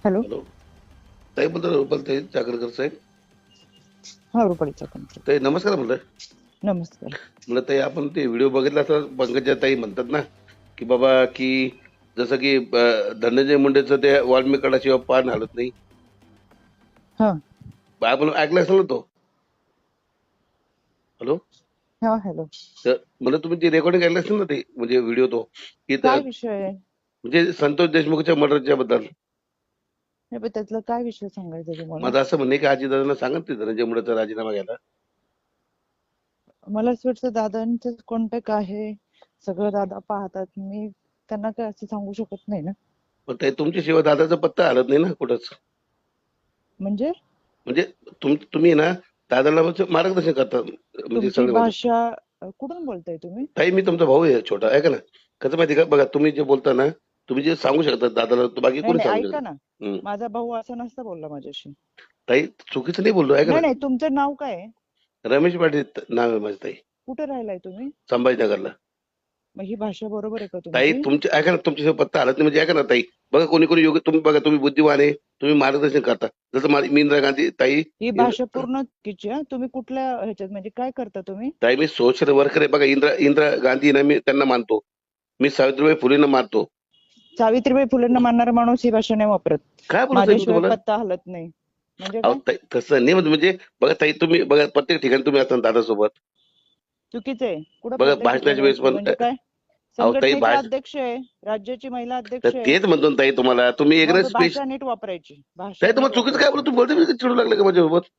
Hello. Hello. ताई बोलताय चाकरकर साहेब. हा, रुपालीचा कंट्रोल. ताई नमस्कार म्हणलं. नमस्कार. म्हणलं ताई आपण ते व्हिडिओ बघितला असं पंकजा ताई म्हणतात ना की बाबा की जसं की धनंजय मुंडेचं ते वाल्मिकाडाशिवाय पान हलत नाही. हा आपण ऐकलं असेल ना तो. हॅलो. हा. हॅलो. तर म्हणलं तुम्ही ती रेकॉर्डिंग ऐकलं असेल ना ते म्हणजे व्हिडिओ तो की काय विषय आहे? म्हणजे संतोष देशमुखच्या मर्डरच्या बद्दल. हे बघ, त्यातला काय विषय सांगायचा तुम्हाला? माझं असं म्हणणं आहे की आजीदादांना सांगा ते धनंजय मुंडेचा राजीनामा घ्यायला. मला असं वाटतं दादांचं कॉन्टॅक्ट आहे, सगळं दादा पाहतात. मी त्यांना काय असं सांगू शकत नाही ना. पण ताई तुमच्याशिवाय दादाचा पत्ता हलत नाही ना कुठंच. म्हणजे म्हणजे तुम्ही ना दादाला म्हणजे मार्गदर्शन करता म्हणजे तुमची सगळे म्हणजे. भाषा कुठून बोलताय तुम्ही? ताई मी तुमचा भाऊ आहे छोटा, ऐका ना. कसं माहिती का, बघा तुम्ही जे बोलता ना, तुम्ही जे सांगू शकता दादाला तो बाकी नाही कोणी नाही, सांगू ऐका शकत. ना. हम्म. माझा भाऊ असं नसता बोलला माझ्याशी. ताई चुकीचं नाही बोललो, ऐका नाही ना. नाही, तुमचं नाव काय आहे? रमेश पाटील नाव आहे माझं ताई. कुठे राहिलाय तुम्ही? संभाजीनगरला. मग ही भाषा बरोबर आहे का ताई तुमची? तुमच्या ऐका ना, तुमच्याशिवाय पत्ता हलत नाही म्हणजे ऐका ना ताई. बघा कोणी कोणी योग्य, तुम्ही बघा तुम्ही बुद्धिमान आहे, तुम्ही मार्गदर्शन करता. जसं मी इंदिरा गांधी ताई. ही भाषा पूर्ण चुकीची आहे. तुम्ही कुठल्या ह्याच्यात म्हणजे काय करता तुम्ही? ताई मी सोशल वर्कर आहे. बघा इंदिरा गांधी ना मी त्यांना मानतो. मी सावित्रीबाई फुलेंना मानतो. सावित्रीबाई फुलेंना मानणारा माणूस ही भाषा नाही वापरत. काय बोलत आहे मी माझ्याशिवाय तुम्हाला. पत्ता हलत नाही म्हणजे अहो काय? ताई तसं नाही म्हणजे बघा ताई तुम्ही बघा प्रत्येक ठिकाणी तुम्ही असता दादासोबत. चुकीचं आहे. कुठं बघा प्रत्येक ठिकाणी भाषणाच्या वेळेस असतो पण म्हणजे काय? अहो ताई संघटनेच्या अध्यक्ष आहे, राज्याची महिला तर अध्यक्ष आहे. तेच म्हणतो ना ताई तुम्हाला, तुम्ही एक मग स्पेस. भाषा नीट वापरायची. भाषा ताई नीट तुम्हाला चुकीचं काय वापरायची. बोलतो, तुम्ही बोलते मी चिडू लागलं का माझ्यासोबत.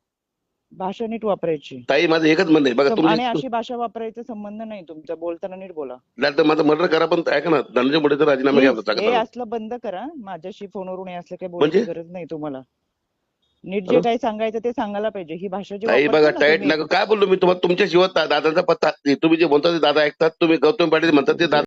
भाषा नीट वापरायची. ताई माझं एकच म्हणणं आहे बघा आणि तुमची. अशी भाषा वापरायचा संबंध नाही तुमचा. बोलताना नीट बोला. नाही तर माझं मर्डर करा पण ऐका ना, धनंजय मुंडेचा राजीनामा घ्या प्लीज सांगत हे आहोत. असलं बंद करा. माझ्याशी फोनवरून हे असलं काही बोलायची म्हणजे गरज नाही तुम्हाला. नीट जे काही सांगायचं ते सांगायला पाहिजे. ही भाषा जी ताई बघा वापरता ना टाईट तुम्ही. नका काय बोललो मी तुम्हाला, तुमच्याशिवाय दादांचा पत्ता तुम्ही जे बोलता ते दादा ऐकतात, तुम्ही गौतम पाटील म्हणतात ते दादा